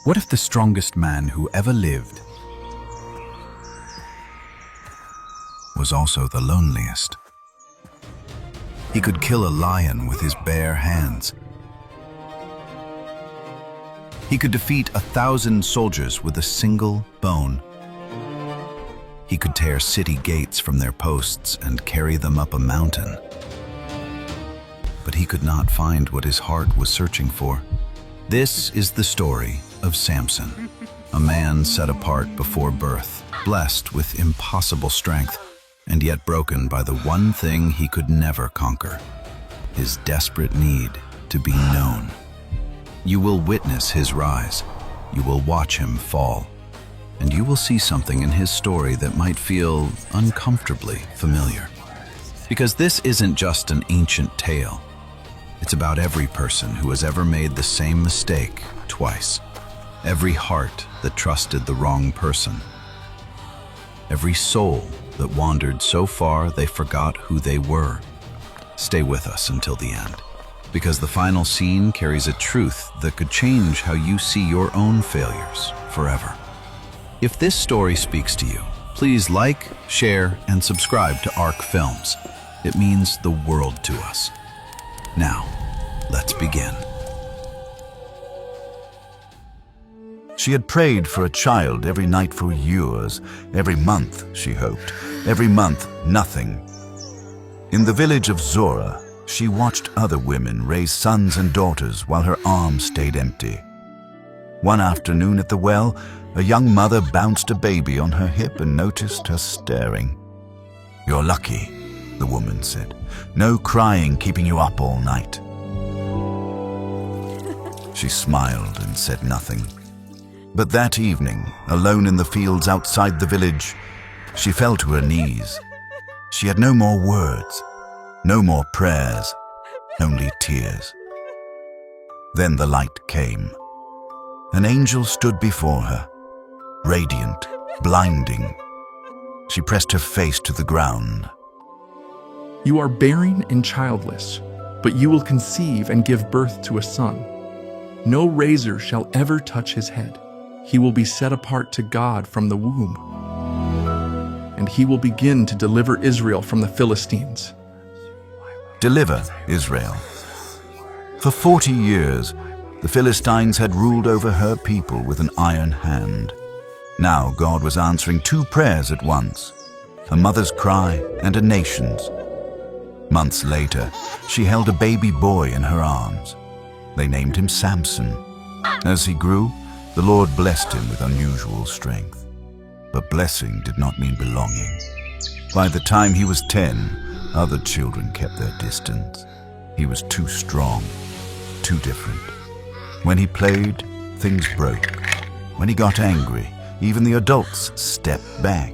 What if the strongest man who ever lived was also the loneliest? He could kill a lion with his bare hands. He could defeat 1,000 soldiers with a single bone. He could tear city gates from their posts and carry them up a mountain. But he could not find what his heart was searching for. This is the story of Samson, a man set apart before birth, blessed with impossible strength, and yet broken by the one thing he could never conquer, his desperate need to be known. You will witness his rise, you will watch him fall, and you will see something in his story that might feel uncomfortably familiar. Because this isn't just an ancient tale. It's about every person who has ever made the same mistake twice. Every heart that trusted the wrong person. Every soul that wandered so far they forgot who they were. Stay with us until the end, because the final scene carries a truth that could change how you see your own failures forever. If this story speaks to you, please like, share, and subscribe to ARC Films. It means the world to us. Now, let's begin. She had prayed for a child every night for years. Every month, she hoped. Every month, nothing. In the village of Zorah, she watched other women raise sons and daughters while her arms stayed empty. One afternoon at the well, a young mother bounced a baby on her hip and noticed her staring. "You're lucky," the woman said. "No crying keeping you up all night." She smiled and said nothing. But that evening, alone in the fields outside the village, she fell to her knees. She had no more words, no more prayers, only tears. Then the light came. An angel stood before her, radiant, blinding. She pressed her face to the ground. "You are barren and childless, but you will conceive and give birth to a son. No razor shall ever touch his head. He will be set apart to God from the womb, and he will begin to deliver Israel from the Philistines." Deliver Israel. For 40 years, the Philistines had ruled over her people with an iron hand. Now God was answering two prayers at once, a mother's cry and a nation's. Months later, she held a baby boy in her arms. They named him Samson. As he grew, the Lord blessed him with unusual strength. But blessing did not mean belonging. By the time he was 10, other children kept their distance. He was too strong, too different. When he played, things broke. When he got angry, even the adults stepped back.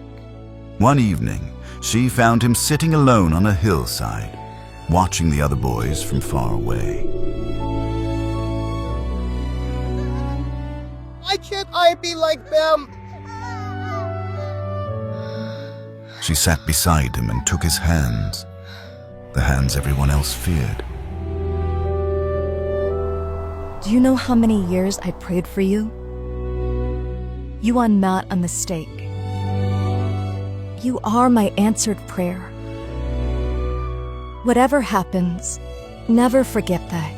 One evening, she found him sitting alone on a hillside, watching the other boys from far away. Why can't I be like them? She sat beside him and took his hands, the hands everyone else feared. Do you know how many years I prayed for you? You are not a mistake. You are my answered prayer. Whatever happens, never forget that.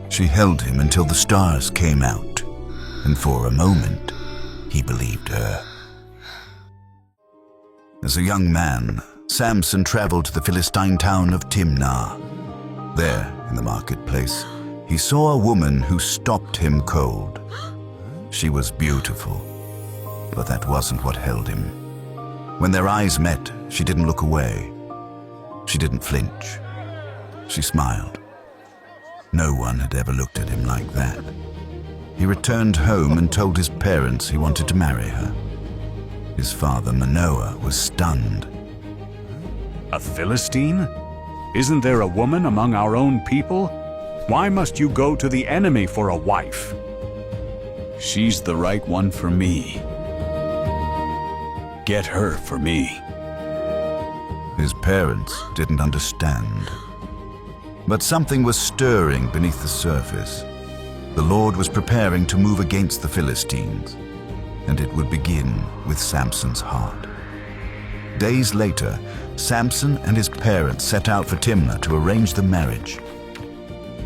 She held him until the stars came out, and for a moment, he believed her. As a young man, Samson traveled to the Philistine town of Timnah. There, in the marketplace, he saw a woman who stopped him cold. She was beautiful, but that wasn't what held him. When their eyes met, she didn't look away. She didn't flinch. She smiled. No one had ever looked at him like that. He returned home and told his parents he wanted to marry her. His father, Manoah, was stunned. "A Philistine? Isn't there a woman among our own people? Why must you go to the enemy for a wife?" She's the right one for me. Get her for me. His parents didn't understand. But something was stirring beneath the surface. The Lord was preparing to move against the Philistines, and it would begin with Samson's heart. Days later, Samson and his parents set out for Timnah to arrange the marriage.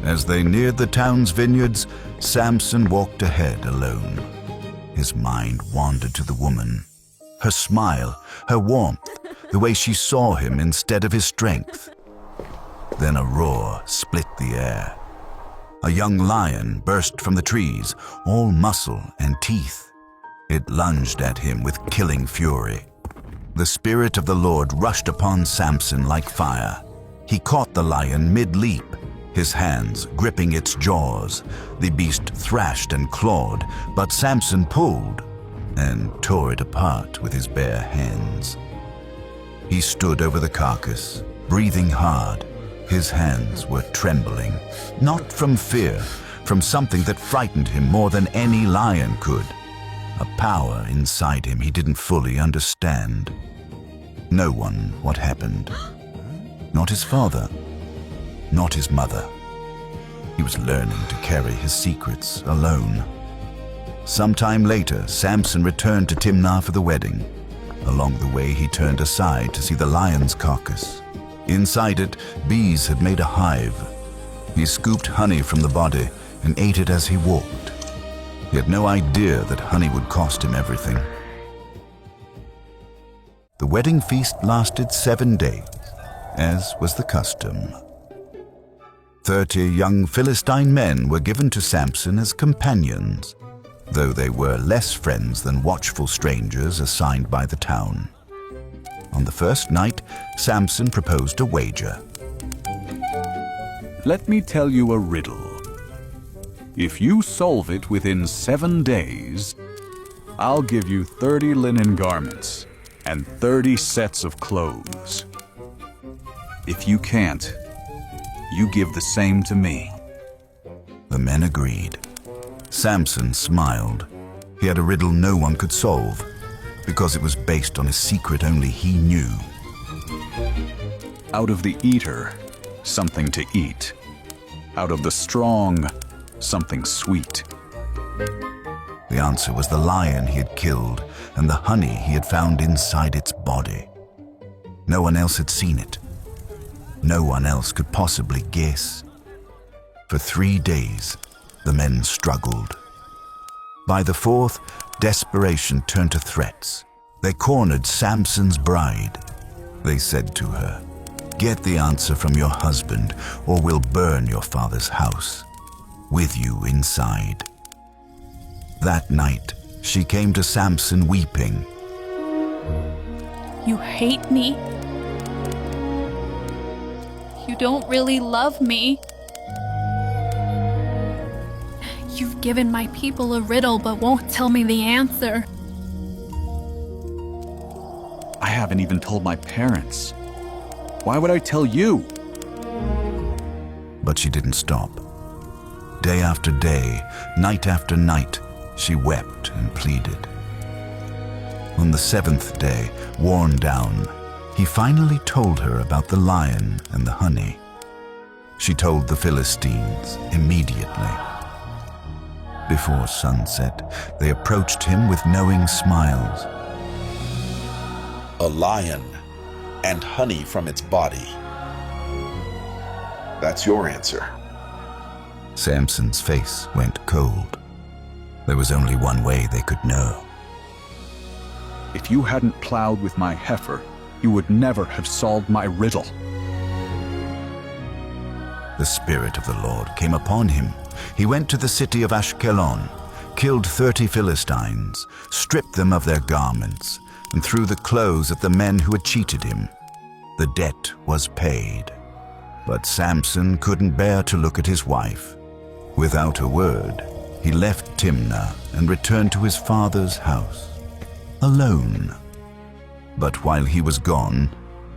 As they neared the town's vineyards, Samson walked ahead alone. His mind wandered to the woman, her smile, her warmth, the way she saw him instead of his strength. Then a roar split the air. A young lion burst from the trees, all muscle and teeth. It lunged at him with killing fury. The Spirit of the Lord rushed upon Samson like fire. He caught the lion mid-leap, his hands gripping its jaws. The beast thrashed and clawed, but Samson pulled and tore it apart with his bare hands. He stood over the carcass, breathing hard. His hands were trembling, not from fear, from something that frightened him more than any lion could. A power inside him he didn't fully understand. No one what happened. Not his father, not his mother. He was learning to carry his secrets alone. Sometime later, Samson returned to Timnah for the wedding. Along the way, he turned aside to see the lion's carcass. Inside it, bees had made a hive. He scooped honey from the body and ate it as he walked. He had no idea that honey would cost him everything. The wedding feast lasted 7 days, as was the custom. 30 young Philistine men were given to Samson as companions, though they were less friends than watchful strangers assigned by the town. On the first night, Samson proposed a wager. Let me tell you a riddle. If you solve it within 7 days, I'll give you 30 linen garments and 30 sets of clothes. If you can't, you give the same to me. The men agreed. Samson smiled. He had a riddle no one could solve, because it was based on a secret only he knew. Out of the eater, something to eat. Out of the strong, something sweet. The answer was the lion he had killed and the honey he had found inside its body. No one else had seen it. No one else could possibly guess. For 3 days, the men struggled. By the 4th, desperation turned to threats. They cornered Samson's bride. They said to her, "Get the answer from your husband, or we'll burn your father's house, with you inside." That night, she came to Samson weeping. You hate me. You don't really love me. You've given my people a riddle but won't tell me the answer. I haven't even told my parents. Why would I tell you? But she didn't stop. Day after day, night after night, she wept and pleaded. On the 7th day, worn down, he finally told her about the lion and the honey. She told the Philistines immediately. Before sunset, they approached him with knowing smiles. A lion and honey from its body. That's your answer. Samson's face went cold. There was only one way they could know. If you hadn't plowed with my heifer, you would never have solved my riddle. The Spirit of the Lord came upon him. He went to the city of Ashkelon, killed 30 Philistines, stripped them of their garments, and threw the clothes at the men who had cheated him. The debt was paid. But Samson couldn't bear to look at his wife. Without a word, he left Timnah and returned to his father's house, alone. But while he was gone,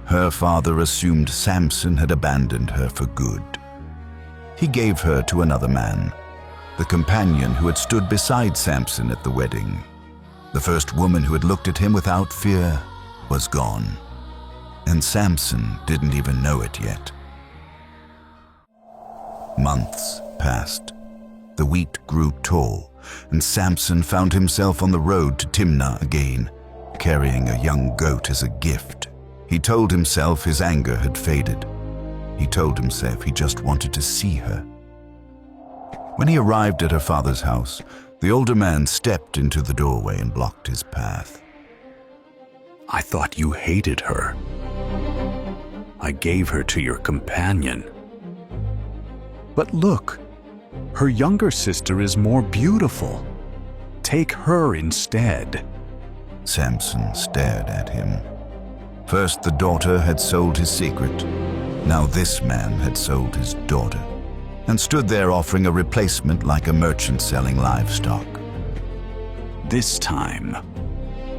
her father assumed Samson had abandoned her for good. He gave her to another man, the companion who had stood beside Samson at the wedding. The first woman who had looked at him without fear was gone, and Samson didn't even know it yet. Months passed. The wheat grew tall, and Samson found himself on the road to Timnah again, carrying a young goat as a gift. He told himself his anger had faded. He told himself he just wanted to see her. When he arrived at her father's house, the older man stepped into the doorway and blocked his path. I thought you hated her. I gave her to your companion. But look, her younger sister is more beautiful. Take her instead. Samson stared at him. First the daughter had sold his secret. Now this man had sold his daughter, and stood there offering a replacement like a merchant selling livestock. This time,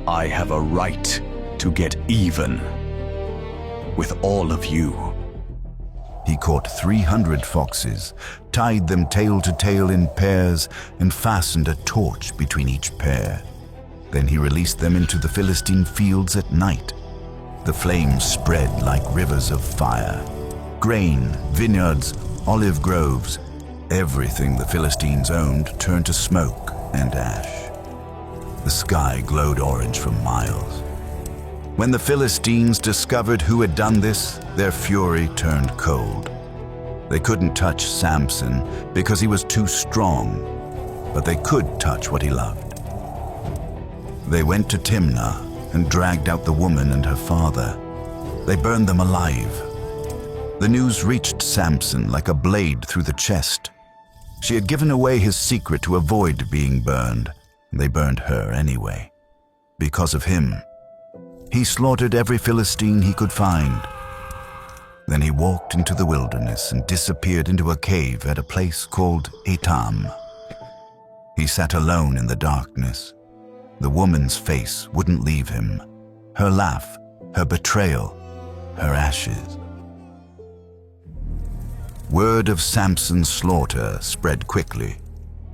I have a right to get even with all of you. He caught 300 foxes, tied them tail to tail in pairs, and fastened a torch between each pair. Then he released them into the Philistine fields at night. The flames spread like rivers of fire. Grain, vineyards, olive groves, everything the Philistines owned turned to smoke and ash. The sky glowed orange for miles. When the Philistines discovered who had done this, their fury turned cold. They couldn't touch Samson because he was too strong, but they could touch what he loved. They went to Timnah and dragged out the woman and her father. They burned them alive. The news reached Samson like a blade through the chest. She had given away his secret to avoid being burned, and they burned her anyway. Because of him, he slaughtered every Philistine he could find. Then he walked into the wilderness and disappeared into a cave at a place called Etam. He sat alone in the darkness. The woman's face wouldn't leave him. Her laugh, her betrayal, her ashes. Word of Samson's slaughter spread quickly.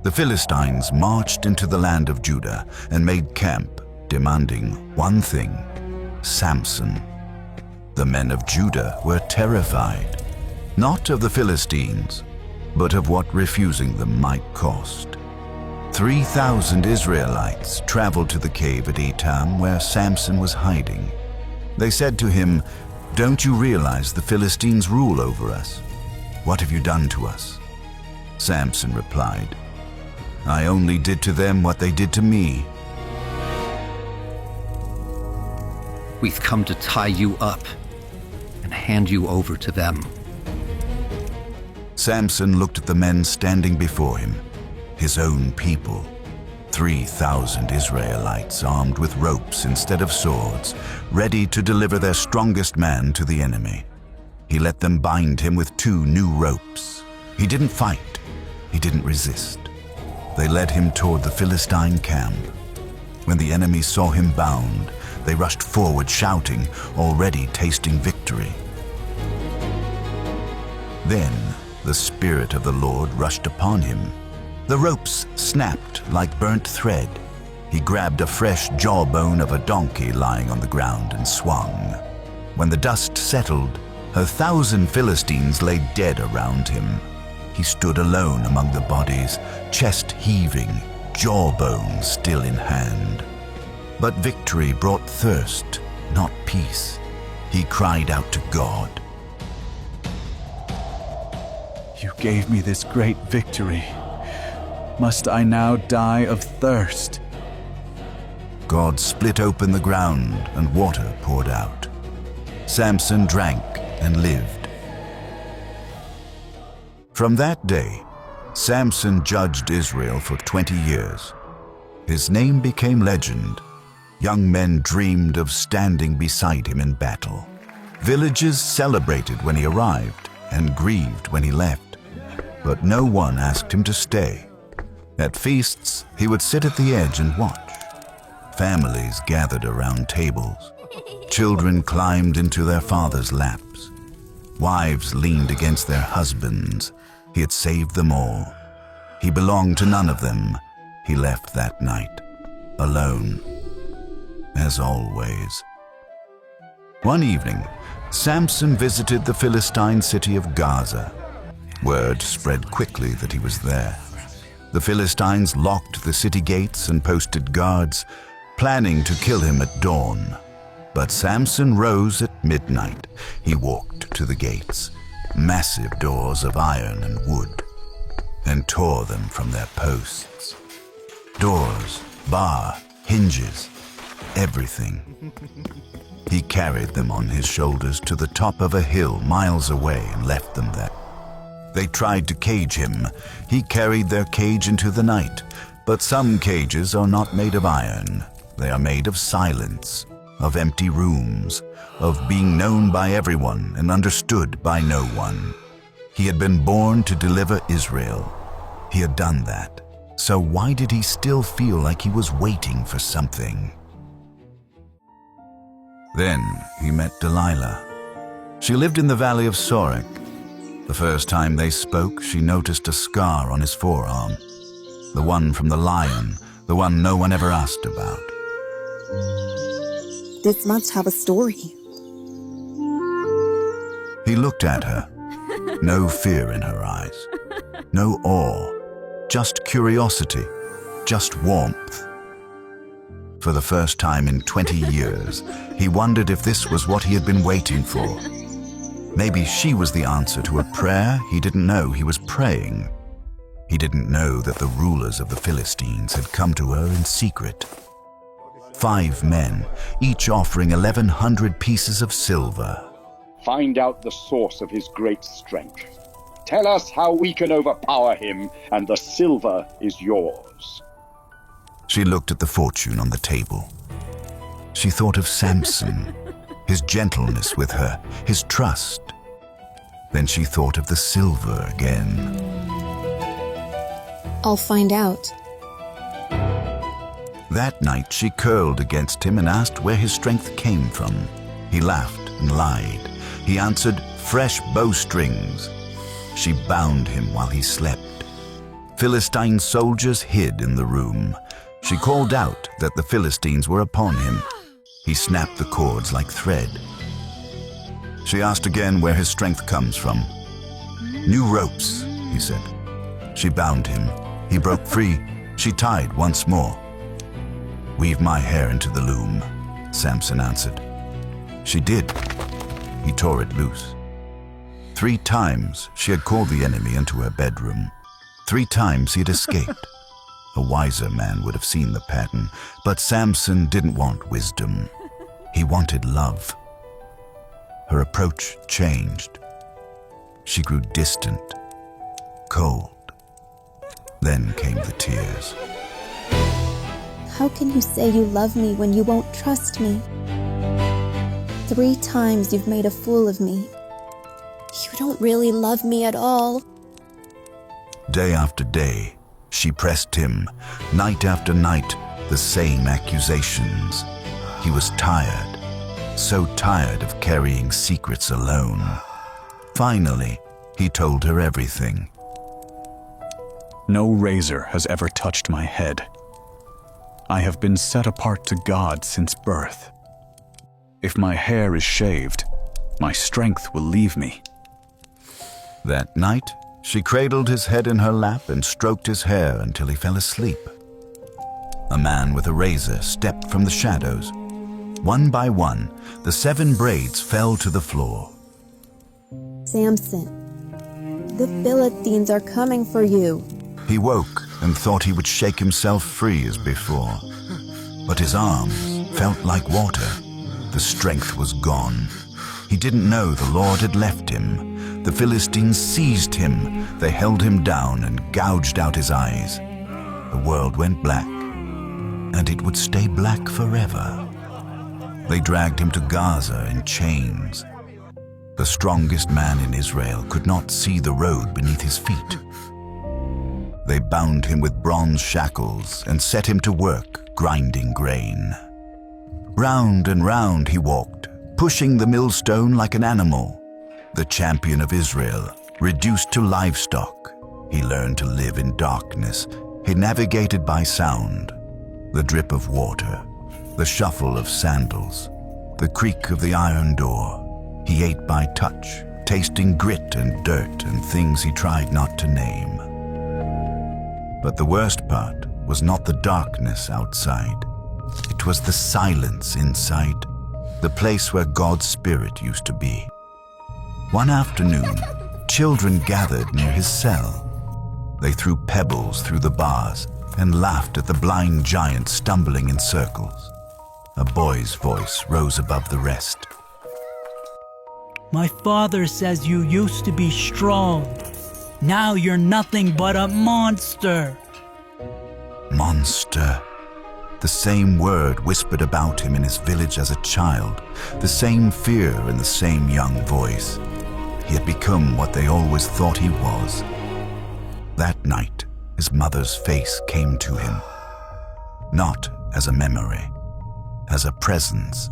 The Philistines marched into the land of Judah and made camp, demanding one thing: Samson. The men of Judah were terrified, not of the Philistines, but of what refusing them might cost. 3,000 Israelites traveled to the cave at Etam where Samson was hiding. They said to him, "Don't you realize the Philistines rule over us? What have you done to us?" Samson replied, "I only did to them what they did to me." We've come to tie you up and hand you over to them. Samson looked at the men standing before him, his own people. 3,000 Israelites armed with ropes instead of swords, ready to deliver their strongest man to the enemy. He let them bind him with 2 new ropes. He didn't fight. He didn't resist. They led him toward the Philistine camp. When the enemy saw him bound, they rushed forward shouting, already tasting victory. Then the Spirit of the Lord rushed upon him. The ropes snapped like burnt thread. He grabbed a fresh jawbone of a donkey lying on the ground and swung. When the dust settled, 1,000 Philistines lay dead around him. He stood alone among the bodies, chest heaving, jawbone still in hand. But victory brought thirst, not peace. He cried out to God. You gave me this great victory. Must I now die of thirst? God split open the ground and water poured out. Samson drank and lived. From that day, Samson judged Israel for 20 years. His name became legend. Young men dreamed of standing beside him in battle. Villages celebrated when he arrived and grieved when he left, but no one asked him to stay. At feasts, he would sit at the edge and watch. Families gathered around tables. Children climbed into their fathers' laps. Wives leaned against their husbands. He had saved them all. He belonged to none of them. He left that night, alone, as always. One evening, Samson visited the Philistine city of Gaza. Word spread quickly that he was there. The Philistines locked the city gates and posted guards, planning to kill him at dawn. But Samson rose at midnight. He walked to the gates, massive doors of iron and wood, and tore them from their posts. Doors, bar, hinges, everything. He carried them on his shoulders to the top of a hill miles away and left them there. They tried to cage him. He carried their cage into the night. But some cages are not made of iron. They are made of silence, of empty rooms, of being known by everyone and understood by no one. He had been born to deliver Israel. He had done that. So why did he still feel like he was waiting for something? Then he met Delilah. She lived in the valley of Sorek. The first time they spoke, she noticed a scar on his forearm. The one from the lion, the one no one ever asked about. This must have a story. He looked at her. No fear in her eyes. No awe. Just curiosity. Just warmth. For the first time in 20 years, he wondered if this was what he had been waiting for. Maybe she was the answer to a prayer he didn't know he was praying. He didn't know that the rulers of the Philistines had come to her in secret. 5 men, each offering 1,100 pieces of silver. Find out the source of his great strength. Tell us how we can overpower him, and the silver is yours. She looked at the fortune on the table. She thought of Samson, his gentleness with her, his trust. Then she thought of the silver again. I'll find out. That night she curled against him and asked where his strength came from. He laughed and lied. He answered, fresh bowstrings. She bound him while he slept. Philistine soldiers hid in the room. She called out that the Philistines were upon him. He snapped the cords like thread. She asked again where his strength comes from. New ropes, he said. She bound him. He broke free. She tied once more. Weave my hair into the loom, Samson answered. She did. He tore it loose. 3 times she had called the enemy into her bedroom. 3 times he had escaped. A wiser man would have seen the pattern, but Samson didn't want wisdom. He wanted love. Her approach changed. She grew distant, cold. Then came the tears. How can you say you love me when you won't trust me? 3 times you've made a fool of me. You don't really love me at all. Day after day, she pressed him. Night after night, the same accusations. He was tired, so tired of carrying secrets alone. Finally, he told her everything. No razor has ever touched my head. I have been set apart to God since birth. If my hair is shaved, my strength will leave me. That night, she cradled his head in her lap and stroked his hair until he fell asleep. A man with a razor stepped from the shadows. One by one, the 7 braids fell to the floor. Samson, the Philistines are coming for you. He woke and thought he would shake himself free as before. But his arms felt like water. The strength was gone. He didn't know the Lord had left him. The Philistines seized him. They held him down and gouged out his eyes. The world went black, and it would stay black forever. They dragged him to Gaza in chains. The strongest man in Israel could not see the road beneath his feet. They bound him with bronze shackles and set him to work grinding grain. Round and round he walked, pushing the millstone like an animal. The champion of Israel, reduced to livestock, he learned to live in darkness. He navigated by sound, the drip of water, the shuffle of sandals, the creak of the iron door. He ate by touch, tasting grit and dirt and things he tried not to name. But the worst part was not the darkness outside. It was the silence inside, the place where God's Spirit used to be. One afternoon, children gathered near his cell. They threw pebbles through the bars and laughed at the blind giant stumbling in circles. A boy's voice rose above the rest. My father says you used to be strong. Now you're nothing but a monster. Monster. The same word whispered about him in his village as a child, the same fear in the same young voice. He had become what they always thought he was. That night, his mother's face came to him, not as a memory, as a presence.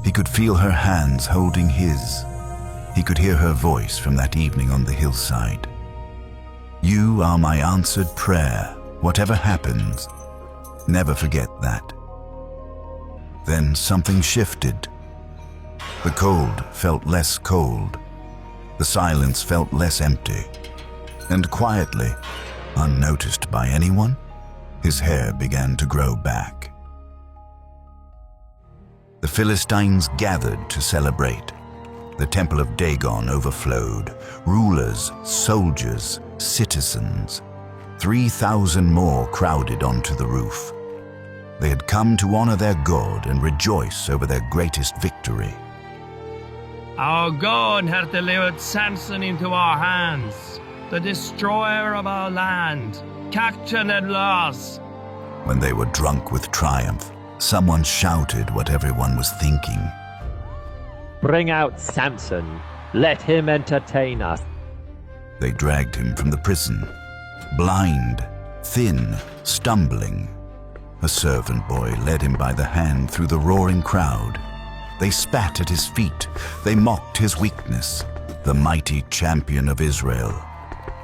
He could feel her hands holding his. He could hear her voice from that evening on the hillside. You are my answered prayer, whatever happens. Never forget that. Then something shifted. The cold felt less cold. The silence felt less empty. And quietly, unnoticed by anyone, his hair began to grow back. The Philistines gathered to celebrate. The temple of Dagon overflowed. Rulers, soldiers, citizens. 3,000 more crowded onto the roof. They had come to honor their God and rejoice over their greatest victory. Our God hath delivered Samson into our hands, the destroyer of our land, captured at last. When they were drunk with triumph, someone shouted what everyone was thinking. Bring out Samson. Let him entertain us. They dragged him from the prison. Blind, thin, stumbling. A servant boy led him by the hand through the roaring crowd. They spat at his feet. They mocked his weakness, the mighty champion of Israel.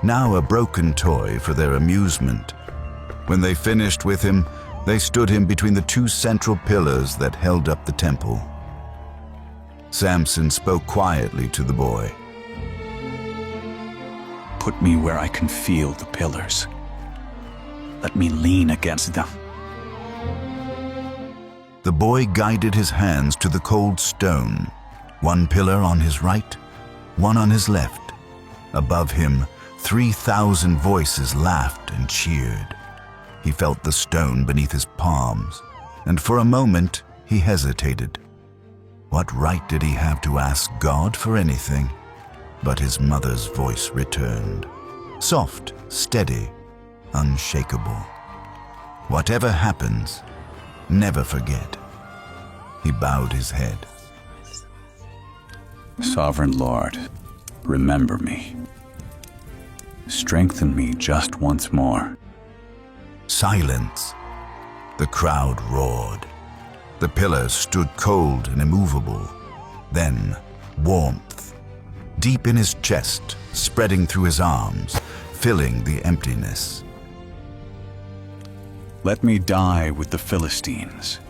Now a broken toy for their amusement. When they finished with him, they stood him between the two central pillars that held up the temple. Samson spoke quietly to the boy. Put me where I can feel the pillars. Let me lean against them. The boy guided his hands to the cold stone, one pillar on his right, one on his left. Above him, 3,000 voices laughed and cheered. He felt the stone beneath his palms, and for a moment he hesitated. What right did he have to ask God for anything? But his mother's voice returned, soft, steady, unshakable. Whatever happens, never forget. He bowed his head. Sovereign Lord, remember me. Strengthen me just once more. Silence. The crowd roared. The pillars stood cold and immovable. Then, warmth. Deep in his chest, spreading through his arms, filling the emptiness. Let me die with the Philistines.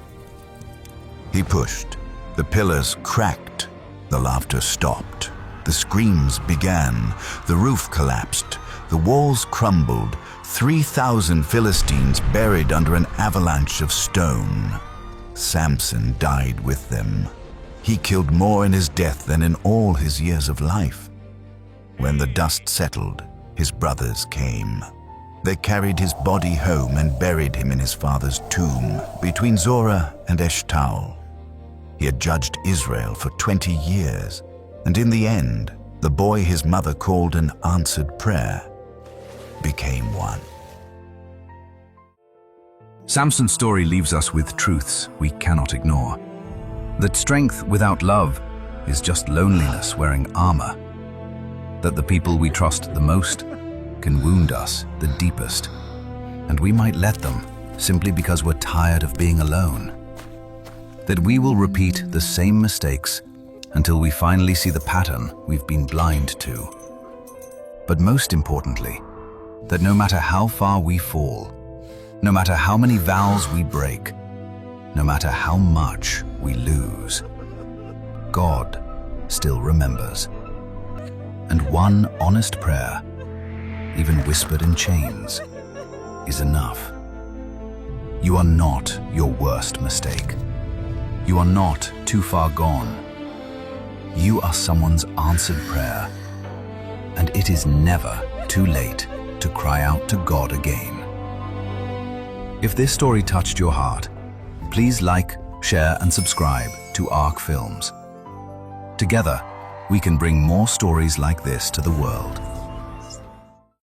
He pushed. The pillars cracked. The laughter stopped. The screams began. The roof collapsed. The walls crumbled. 3,000 Philistines buried under an avalanche of stone. Samson died with them. He killed more in his death than in all his years of life. When the dust settled, his brothers came. They carried his body home and buried him in his father's tomb between Zorah and Eshtaol. He had judged Israel for 20 years, and in the end, the boy his mother called an answered prayer became one. Samson's story leaves us with truths we cannot ignore. That strength without love is just loneliness wearing armor. That the people we trust the most can wound us the deepest, and we might let them simply because we're tired of being alone. That we will repeat the same mistakes until we finally see the pattern we've been blind to. But most importantly, that no matter how far we fall, no matter how many vows we break, no matter how much we lose, God still remembers. And one honest prayer, even whispered in chains, is enough. You are not your worst mistake. You are not too far gone. You are someone's answered prayer, and it is never too late to cry out to God again. If this story touched your heart, please like, share, and subscribe to ARC Films. Together, we can bring more stories like this to the world.